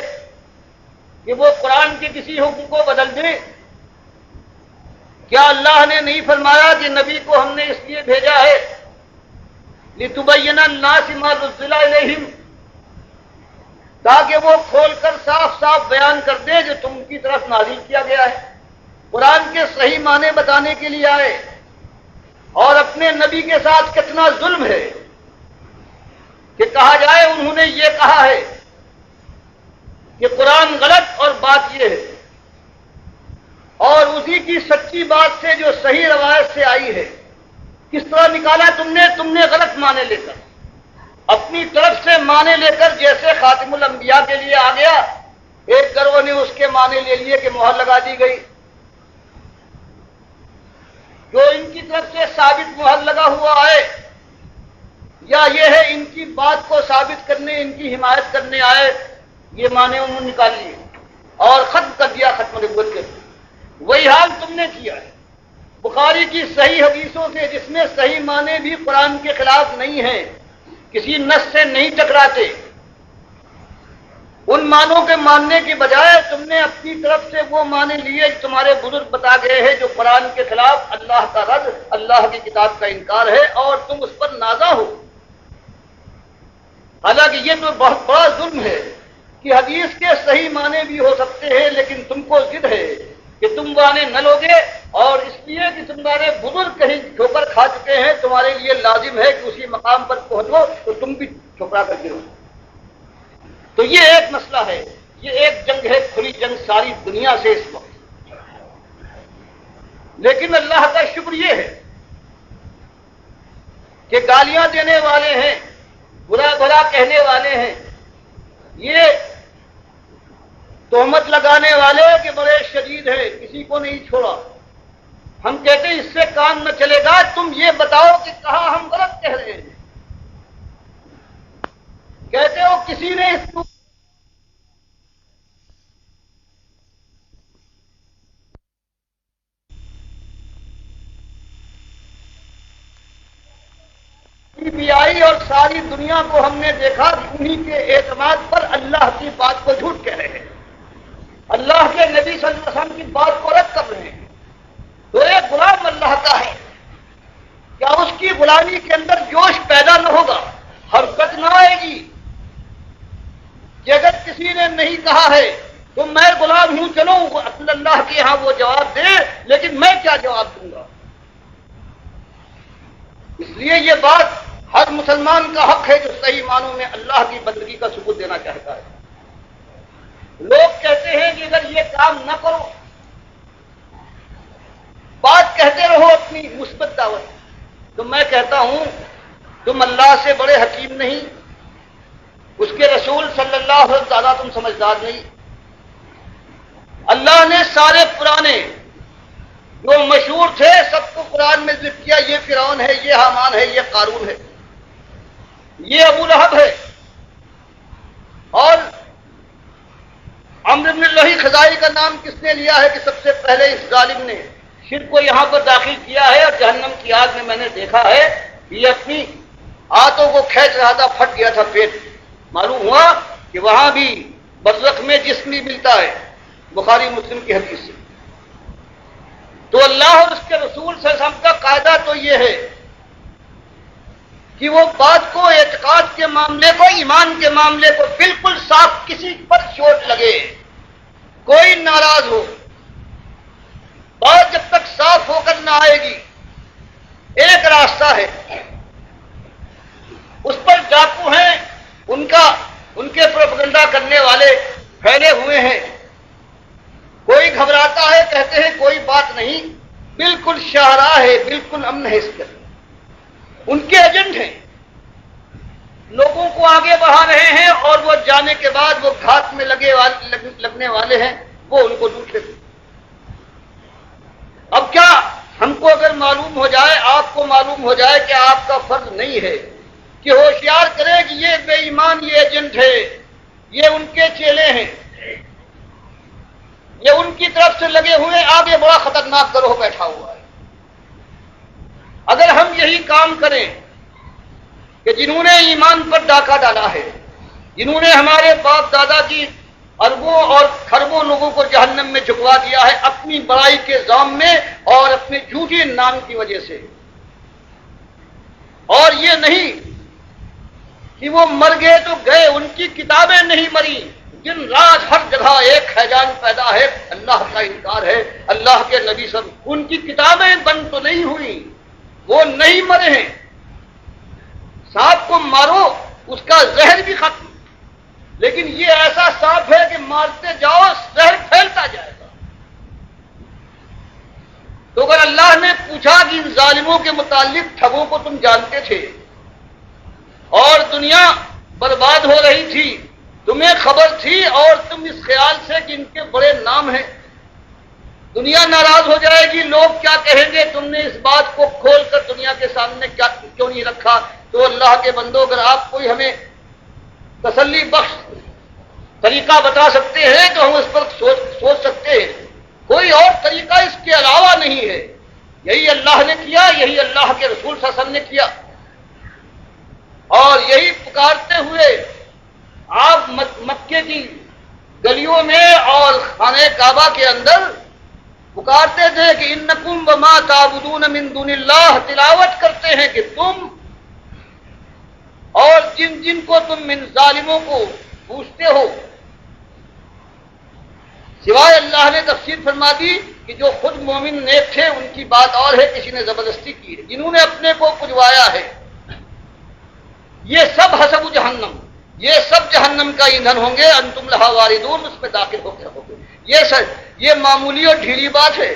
S1: کہ وہ قرآن کے کسی حکم کو بدل دیں؟ کیا اللہ نے نہیں فرمایا کہ نبی کو ہم نے اس لیے بھیجا ہے لِتُبَيِّنَ النَّاسِ مَا نُزِّلَ إِلَيْهِمْ، تاکہ وہ کھول کر صاف صاف بیان کر دے جو تم کی طرف نازل کیا گیا ہے. قرآن کے صحیح معنی بتانے کے لیے آئے. اور اپنے نبی کے ساتھ کتنا ظلم ہے کہ کہا جائے انہوں نے یہ کہا ہے کہ قرآن غلط اور بات یہ ہے، اور اسی کی سچی بات سے جو صحیح روایت سے آئی ہے کس طرح نکالا تم نے غلط معنی لے کر، اپنی طرف سے معنی لے کر، جیسے خاتم الانبیاء کے لیے آ گیا، ایک گروہ نے اس کے معنی لے لیے کہ مہر لگا دی گئی. جو ان کی طرف سے ثابت مہر لگا ہوا ہے، یا یہ ہے ان کی بات کو ثابت کرنے، ان کی حمایت کرنے آئے، یہ معنی انہوں نے نکال لیے اور ختم کر دیا ختم نبوت کے. وہی حال تم نے کیا ہے. بخاری کی صحیح حدیثوں سے جس میں صحیح معنی بھی قرآن کے خلاف نہیں ہیں، کسی نص سے نہیں ٹکراتے، ان معنوں کے ماننے کے بجائے تم نے اپنی طرف سے وہ معنی لیے تمہارے بزرگ بتا گئے ہیں جو قرآن کے خلاف اللہ کا رد، اللہ کی کتاب کا انکار ہے، اور تم اس پر نازا ہو. حالانکہ یہ تو بہت بڑا ظلم ہے کہ حدیث کے صحیح معنی بھی ہو سکتے ہیں، لیکن تم کو ضد ہے کہ تم معنی نہ لوگے، اور اس لیے کہ تمہارے بزرگ کہیں ٹھوکر کھا چکے ہیں، تمہارے لیے لازم ہے کہ اسی مقام پر پہنچو تو تم بھی ٹھکرا کر گرو. تو یہ ایک مسئلہ ہے، یہ ایک جنگ ہے، کھلی جنگ ساری دنیا سے اس وقت. لیکن اللہ کا شکر یہ ہے کہ گالیاں دینے والے ہیں، برا بھلا کہنے والے ہیں، یہ تہمت لگانے والے کہ بڑے شدید ہیں، کسی کو نہیں چھوڑا. ہم کہتے ہیں اس سے کام نہ چلے گا، تم یہ بتاؤ کہ کہاں ہم غلط کہہ رہے ہیں. کہتے ہو کسی نے اس کو بھی آئی اور ساری دنیا کو ہم نے دیکھا انہی کے اعتماد پر اللہ کی بات کو جھوٹ کہہ رہے ہیں، اللہ کے نبی صلی اللہ علیہ وسلم کی بات کو رد کر رہے ہیں. تو ایک غلام اللہ کا ہے، کیا اس کی غلامی کے اندر جوش پیدا نہ ہوگا، حرکت نہ آئے گی کہ اگر کسی نے نہیں کہا ہے تو میں غلام ہوں، چلو اللہ کے یہاں وہ جواب دے، لیکن میں کیا جواب دوں گا. اس لیے یہ بات ہر مسلمان کا حق ہے جو صحیح معنوں میں اللہ کی بندگی کا ثبوت دینا چاہتا ہے. لوگ کہتے ہیں کہ اگر یہ کام نہ کرو، بات کہتے رہو اپنی مثبت دعوت، تو میں کہتا ہوں تم اللہ سے بڑے حکیم نہیں، اس کے رسول صلی اللہ علیہ وسلم زیادہ تم سمجھدار نہیں. اللہ نے سارے پرانے جو مشہور تھے سب کو قرآن میں ذکر کیا، یہ فرعون ہے، یہ حامان ہے، یہ قارون ہے، یہ ابو لہب ہے. اور عمرو بن لوہی خزائی کا نام کس نے لیا ہے کہ سب سے پہلے اس ظالم نے شرک کو یہاں پر داخل کیا ہے، اور جہنم کی آگ میں نے دیکھا ہے یہ اپنی ہاتھوں کو کھینچ رہا تھا، پھٹ گیا تھا پیٹ. معلوم ہوا کہ وہاں بھی برزخ میں جسم بھی ملتا ہے، بخاری مسلم کی حدیث سے. تو اللہ اور اس کے رسول صلی اللہ علیہ وسلم کا قاعدہ تو یہ ہے کہ وہ بات کو، اعتقاد کے معاملے کو، ایمان کے معاملے کو بالکل صاف، کسی پر چوٹ لگے، کوئی ناراض ہو، بات جب تک صاف ہو کر نہ آئے گی. ایک راستہ ہے، اس پر ڈاکو ہیں، ان کے پروپیگنڈا کرنے والے پھیلے ہوئے ہیں. کوئی گھبراتا ہے، کہتے ہیں کوئی بات نہیں، بالکل شاہراہ ہے، بالکل امن ہے. اس کے ان کے ایجنٹ ہیں، لوگوں کو آگے بڑھا رہے ہیں، اور وہ جانے کے بعد وہ گھات میں لگنے والے ہیں، وہ ان کو لوٹ لیتے. اب کیا ہم کو اگر معلوم ہو جائے، آپ کو معلوم ہو جائے کہ آپ کا فرض نہیں ہے کہ ہوشیار کرے کہ یہ بے ایمان، یہ ایجنٹ ہے، یہ ان کے چیلے ہیں، یہ ان کی طرف سے لگے ہوئے، آگے بڑا خطرناک گروہ بیٹھا ہوا ہے. اگر ہم یہی کام کریں کہ جنہوں نے ایمان پر ڈاکہ ڈالا ہے، جنہوں نے ہمارے باپ دادا کی اربوں اور کھربوں لوگوں کو جہنم میں جھکوا دیا ہے اپنی بڑائی کے الزام میں اور اپنے جھوٹے نام کی وجہ سے، اور یہ نہیں کہ وہ مر گئے تو گئے، ان کی کتابیں نہیں مری، دن رات ہر جگہ ایک خیجان پیدا ہے، اللہ کا انکار ہے، اللہ کے نبی سب، ان کی کتابیں بند تو نہیں ہوئی، وہ نہیں مرے ہیں. سانپ کو مارو اس کا زہر بھی ختم، لیکن یہ ایسا سانپ ہے کہ مارتے جاؤ زہر پھیلتا جائے گا. تو اگر اللہ نے پوچھا کہ ان ظالموں کے متعلق ٹھگوں کو تم جانتے تھے اور دنیا برباد ہو رہی تھی، تمہیں خبر تھی، اور تم اس خیال سے کہ ان کے بڑے نام ہیں، دنیا ناراض ہو جائے گی، لوگ کیا کہیں گے، تم نے اس بات کو کھول کر دنیا کے سامنے کیوں نہیں رکھا. تو اللہ کے بندو، اگر آپ کوئی ہمیں تسلی بخش طریقہ بتا سکتے ہیں تو ہم اس پر سوچ سکتے ہیں. کوئی اور طریقہ اس کے علاوہ نہیں ہے. یہی اللہ نے کیا، یہی اللہ کے رسول صلی اللہ علیہ وسلم نے کیا، اور یہی پکارتے ہوئے آپ مکے کی گلیوں میں اور خانہ کعبہ کے اندر پکارتے تھے کہ انکم وما تعبدون من دون اللہ، تلاوت کرتے ہیں کہ تم اور جن کو تم من ظالموں کو پوچھتے ہو، سوائے اللہ نے تفسیر فرما دی کہ جو خود مومن نیک تھے ان کی بات اور ہے، کسی نے زبردستی کی ہے، جنہوں نے اپنے کو پجوایا ہے، یہ سب حسب جہنم، یہ سب جہنم کا ایندھن ہوں گے، انتم لہا واردون، اس میں داخل ہو کے رہو گے. یہ معمولی اور ڈھیلی بات ہے.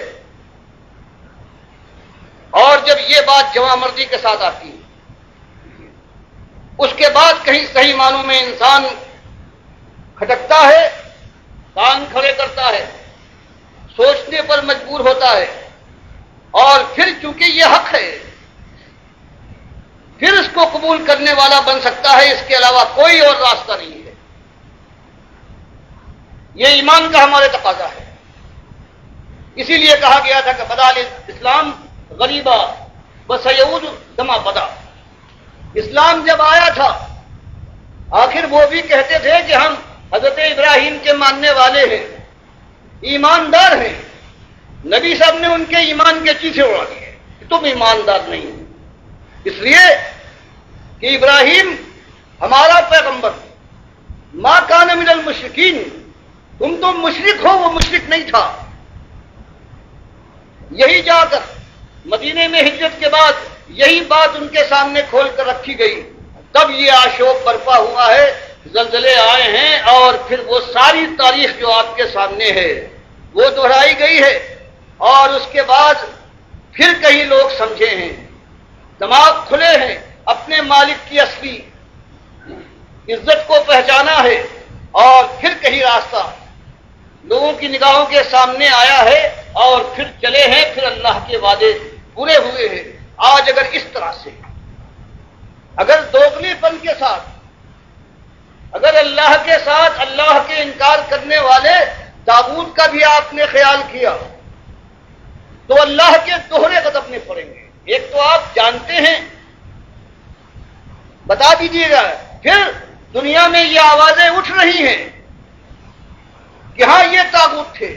S1: اور جب یہ بات جواں مردی کے ساتھ آتی ہے، اس کے بعد کہیں صحیح معنوں میں انسان کھٹکتا ہے کان کھڑے کرتا ہے، سوچنے پر مجبور ہوتا ہے، اور پھر چونکہ یہ حق ہے پھر اس کو قبول کرنے والا بن سکتا ہے، اس کے علاوہ کوئی اور راستہ نہیں ہے۔ یہ ایمان کا ہمارے تقاضا ہے۔ اسی لیے کہا گیا تھا کہ بدال اسلام غریبا وسیعود کما بدا۔ اسلام جب آیا تھا آخر وہ بھی کہتے تھے کہ ہم حضرت ابراہیم کے ماننے والے ہیں، ایماندار ہیں۔ نبی صاحب نے ان کے ایمان کے چیزیں اڑا دیے کہ تم ایماندار نہیں ہو، اس لیے کہ ابراہیم ہمارا پیغمبر ما کان من المشرکین، تم تو مشرک ہو، وہ مشرک نہیں تھا۔ یہی جا کر مدینے میں ہجرت کے بعد یہی بات ان کے سامنے کھول کر رکھی گئی، تب یہ آشوب برپا ہوا ہے، زلزلے آئے ہیں، اور پھر وہ ساری تاریخ جو آپ کے سامنے ہے وہ دہرائی گئی ہے، اور اس کے بعد پھر کئی لوگ سمجھے ہیں، دماغ کھلے ہیں، اپنے مالک کی اصلی عزت کو پہچانا ہے، اور پھر کہیں راستہ لوگوں کی نگاہوں کے سامنے آیا ہے، اور پھر چلے ہیں، پھر اللہ کے وعدے پورے ہوئے ہیں۔ آج اگر اس طرح سے، اگر دوغلی پن کے ساتھ، اگر اللہ کے ساتھ اللہ کے انکار کرنے والے طاغوت کا بھی آپ نے خیال کیا تو اللہ کے دوہرے قدم میں پڑیں گے۔ ایک تو آپ جانتے ہیں، بتا دیجیے گا، پھر دنیا میں یہ آوازیں اٹھ رہی ہیں کہ ہاں یہ طاغوت تھے،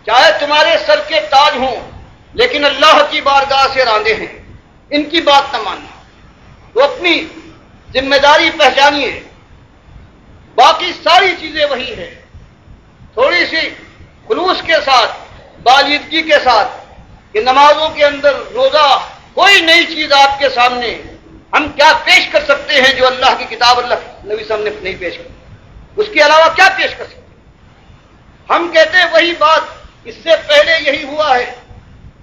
S1: چاہے تمہارے سر کے تاج ہوں لیکن اللہ کی بارگاہ سے راندے ہیں، ان کی بات نہ ماننا۔ تو اپنی ذمہ داری پہچانیے، باقی ساری چیزیں وہی ہیں، تھوڑی سی خلوص کے ساتھ، بالیدگی کے ساتھ، کہ نمازوں کے اندر روزہ کوئی نئی چیز آپ کے سامنے ہم کیا پیش کر سکتے ہیں جو اللہ کی کتاب اللہ نبی صلی اللہ علیہ وسلم نے نہیں پیش کی، اس کے علاوہ کیا پیش کر سکتے ہیں؟ ہم کہتے ہیں وہی بات، اس سے پہلے یہی ہوا ہے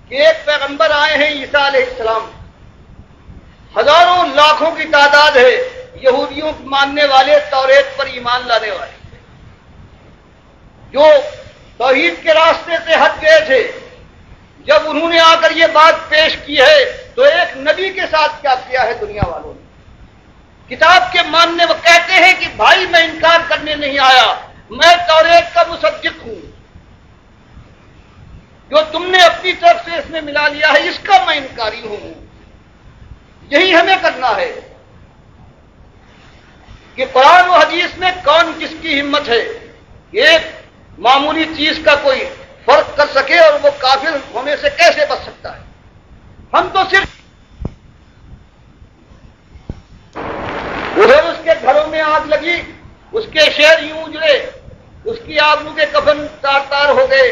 S1: کہ ایک پیغمبر آئے ہیں عیسیٰ علیہ السلام، ہزاروں لاکھوں کی تعداد ہے یہودیوں کو ماننے والے، توریت پر ایمان لانے والے، جو توحید کے راستے سے ہٹ گئے تھے۔ جب انہوں نے آ کر یہ بات پیش کی ہے تو ایک نبی کے ساتھ کیا کیا ہے دنیا والوں نے؟ کتاب کے ماننے وہ کہتے ہیں کہ بھائی میں انکار کرنے نہیں آیا، میں توریت کا مصدق ہوں، جو تم نے اپنی طرف سے اس میں ملا لیا ہے اس کا میں انکاری ہوں۔ یہی ہمیں کرنا ہے کہ قرآن و حدیث میں کون کس کی ہمت ہے ایک معمولی چیز کا کوئی فرق کر سکے اور وہ کافر ہونے سے کیسے بچ سکتا ہے؟ ہم تو صرف ادھر اس کے گھروں میں آگ لگی، اس کے شہر یوں اجڑے، اس کی آبرو کے کفن تار تار ہو گئے،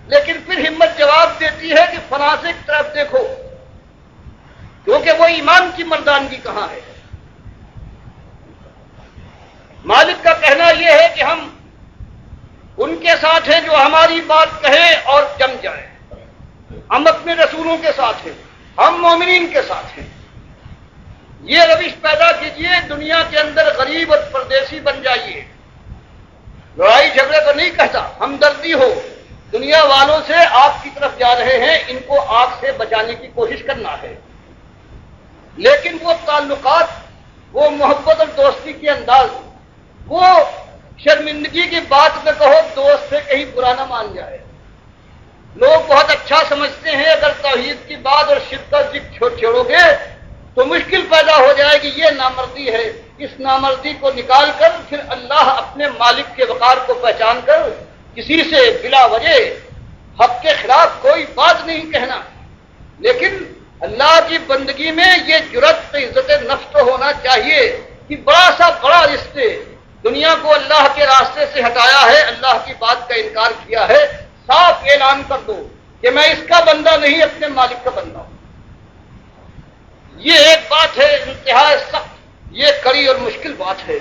S1: لیکن پھر ہمت جواب دیتی ہے کہ فلاں سے کی طرف دیکھو، کیونکہ وہ ایمان کی مردانگی کہاں ہے؟ مالک کا کہنا یہ ہے کہ ہم ان کے ساتھ ہیں جو ہماری بات کہیں اور جم جائیں، ہم اپنے رسولوں کے ساتھ ہیں، ہم مومنین کے ساتھ ہیں۔ یہ روش پیدا کیجئے، دنیا کے اندر غریب اور پردیسی بن جائیے۔ لڑائی جھگڑے کو نہیں کہتا، ہمدردی ہو، دنیا والوں سے آپ کی طرف جا رہے ہیں، ان کو آگ سے بچانے کی کوشش کرنا ہے، لیکن وہ تعلقات، وہ محبت اور دوستی کے انداز، وہ شرمندگی کی بات میں کہو دوست سے کہیں برا نہ مان جائے۔ لوگ بہت اچھا سمجھتے ہیں اگر توحید کی بات اور شرک کا ذکر چھوڑو گے تو مشکل پیدا ہو جائے گی، یہ نامردی ہے۔ اس نامردی کو نکال کر پھر اللہ اپنے مالک کے وقار کو پہچان کر کسی سے بلا وجہ حق کے خلاف کوئی بات نہیں کہنا، لیکن اللہ کی بندگی میں یہ جرأت عزت نفس تو ہونا چاہیے کہ بڑا سا بڑا رشتے دنیا کو اللہ کے راستے سے ہٹایا ہے، اللہ کی بات کا انکار کیا ہے، صاف اعلان کر دو کہ میں اس کا بندہ نہیں اپنے مالک کا بندہ ہوں۔ یہ ایک بات ہے انتہائی سخت، یہ کڑی اور مشکل بات ہے،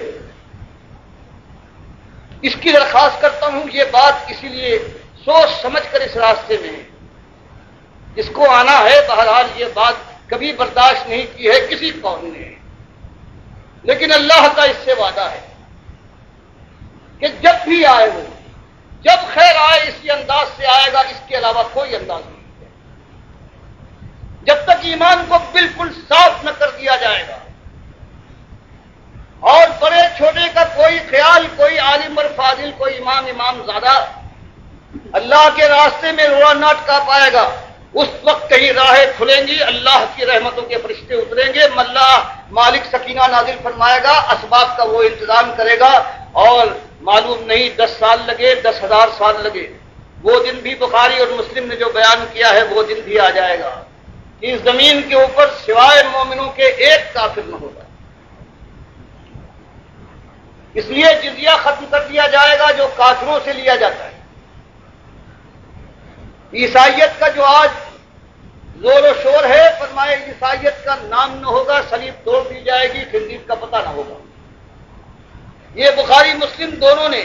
S1: اس کی درخواست کرتا ہوں۔ یہ بات اسی لیے سوچ سمجھ کر اس راستے میں جس کو آنا ہے، بہرحال یہ بات کبھی برداشت نہیں کی ہے کسی قوم نے، لیکن اللہ کا اس سے وعدہ ہے کہ جب بھی آئے وہ، جب خیر آئے اسی انداز سے آئے گا، اس کے علاوہ کوئی انداز نہیں ہے۔ جب تک ایمان کو بالکل صاف نہ کر دیا جائے گا اور بڑے چھوٹے کا کوئی خیال، کوئی عالم اور فاضل، کوئی امام زیادہ اللہ کے راستے میں روڑا نہ اٹکا پائے گا، اس وقت کہیں راہیں کھلیں گی، اللہ کی رحمتوں کے فرشتے اتریں گے، اللہ مالک سکینہ نازل فرمائے گا، اسباب کا وہ انتظام کرے گا، اور معلوم نہیں 10 سال لگے، 10,000 سال لگے، وہ دن بھی بخاری اور مسلم نے جو بیان کیا ہے وہ دن بھی آ جائے گا کہ اس زمین کے اوپر سوائے مومنوں کے ایک کافر نہ ہوگا۔ اس لیے جزیہ ختم کر دیا جائے گا جو کافروں سے لیا جاتا ہے۔ عیسائیت کا جو آج زور و شور ہے، فرمائے عیسائیت کا نام نہ ہوگا، صلیب توڑ دی جائے گی، خنزیر کا پتہ نہ ہوگا۔ یہ بخاری مسلم دونوں نے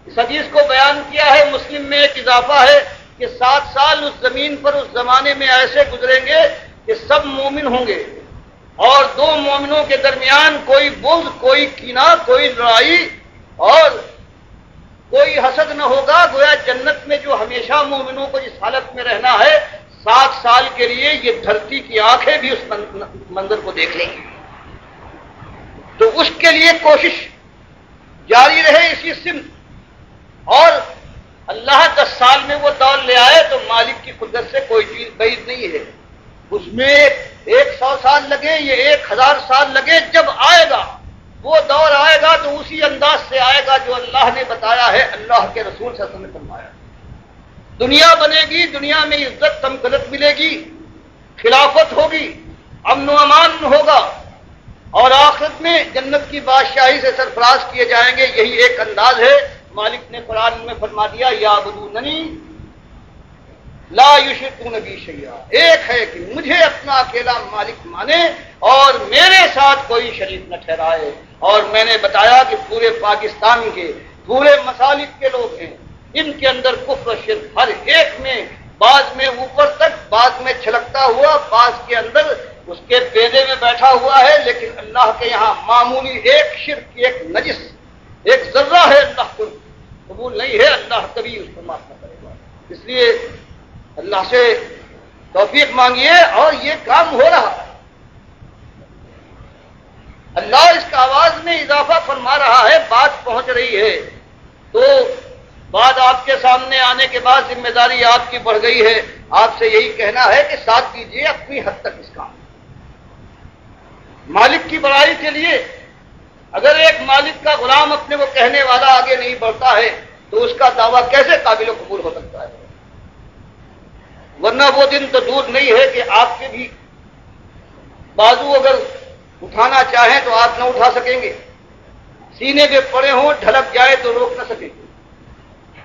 S1: اس حدیث کو بیان کیا ہے۔ مسلم میں ایک اضافہ ہے کہ 7 سال اس زمین پر اس زمانے میں ایسے گزریں گے کہ سب مومن ہوں گے، اور 2 مومنوں کے درمیان کوئی بغض، کوئی کینہ، کوئی لڑائی اور کوئی حسد نہ ہوگا۔ گویا جنت میں جو ہمیشہ مومنوں کو اس حالت میں رہنا ہے، 7 سال کے لیے یہ دھرتی کی آنکھیں بھی اس منظر کو دیکھ لیں گی۔ تو اس کے لیے کوشش جاری رہے اسی سمت، اور اللہ 10 سال میں وہ دور لے آئے تو مالک کی قدرت سے کوئی چیز بعید نہیں ہے۔ اس میں 100 سال لگے، یہ 1000 سال لگے، جب آئے گا وہ دور آئے گا تو اسی انداز سے آئے گا جو اللہ نے بتایا ہے، اللہ کے رسول صلی اللہ علیہ وسلم نے فرمایا۔ دنیا بنے گی، دنیا میں عزت تمکلت ملے گی، خلافت ہوگی، امن و امان ہوگا، اور آخرت میں جنت کی بادشاہی سے سرفراز کیے جائیں گے۔ یہی ایک انداز ہے۔ مالک نے قرآن میں فرما دیا، یعبدوننی لا یشرکون بی شیئا، ایک ہے کہ مجھے اپنا اکیلا مالک مانے اور میرے ساتھ کوئی شریک نہ ٹھہرائے۔ اور میں نے بتایا کہ پورے پاکستان کے پورے مسالک کے لوگ ہیں، ان کے اندر کفر و شرک ہر ایک میں، بعض میں اوپر تک، بعض میں چھلکتا ہوا، بعض کے اندر اس کے بیدے میں بیٹھا ہوا ہے، لیکن اللہ کے یہاں معمولی ایک شرک، ایک نجس، ایک ذرہ ہے، اللہ کو قبول نہیں ہے، اللہ کبھی اس کو معاف نہ کرے گا۔ اس لیے اللہ سے توفیق مانگیے، اور یہ کام ہو رہا ہے۔ اللہ اس کا آواز میں اضافہ فرما رہا ہے، بات پہنچ رہی ہے، تو بات آپ کے سامنے آنے کے بعد ذمہ داری آپ کی بڑھ گئی ہے۔ آپ سے یہی کہنا ہے کہ ساتھ دیجیے اپنی حد تک اس کام۔ مالک کی بڑائی کے لیے اگر ایک مالک کا غلام اپنے وہ کہنے والا آگے نہیں بڑھتا ہے تو اس کا دعویٰ کیسے قابل و قبول ہو سکتا ہے؟ ورنہ وہ دن تو دور نہیں ہے کہ آپ کے بھی بازو اگر اٹھانا چاہیں تو آپ نہ اٹھا سکیں گے، سینے پہ پڑے ہوں ڈھلک جائے تو روک نہ سکیں گے،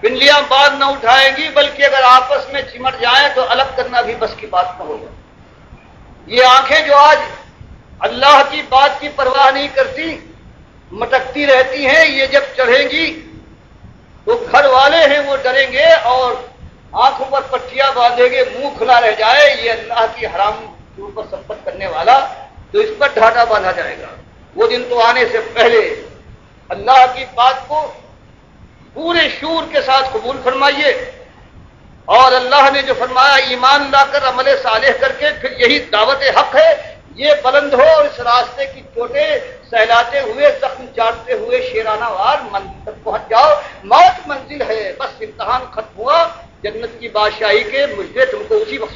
S1: پنڈلیاں بعد نہ اٹھائیں گی، بلکہ اگر آپس میں چمٹ جائیں تو الگ کرنا بھی بس کی بات نہ ہوگا۔ یہ آنکھیں جو آج اللہ کی بات کی پرواہ نہیں کرتی، مٹکتی رہتی ہیں، یہ جب چڑھیں گی تو گھر والے ہیں وہ ڈریں گے اور آنکھوں پر پٹیاں باندھیں گے، منہ کھلا رہ جائے یہ اللہ کی حرام کے اوپر سبقت کرنے والا، تو اس پر ڈھاٹا باندھا جائے گا۔ وہ دن تو آنے سے پہلے اللہ کی بات کو پورے شعور کے ساتھ قبول فرمائیے، اور اللہ نے جو فرمایا ایمان لا کر عمل صالح کر کے پھر یہی دعوت حق ہے، یہ بلند ہو اور اس راستے کی چوٹیں سہلاتے ہوئے، زخم چاٹتے ہوئے شیرانہ وار منزل تک پہنچ جاؤ۔ موت منزل ہے، بس امتحان ختم ہوا، جنت کی بادشاہی کے مجھے تم کو اسی وقت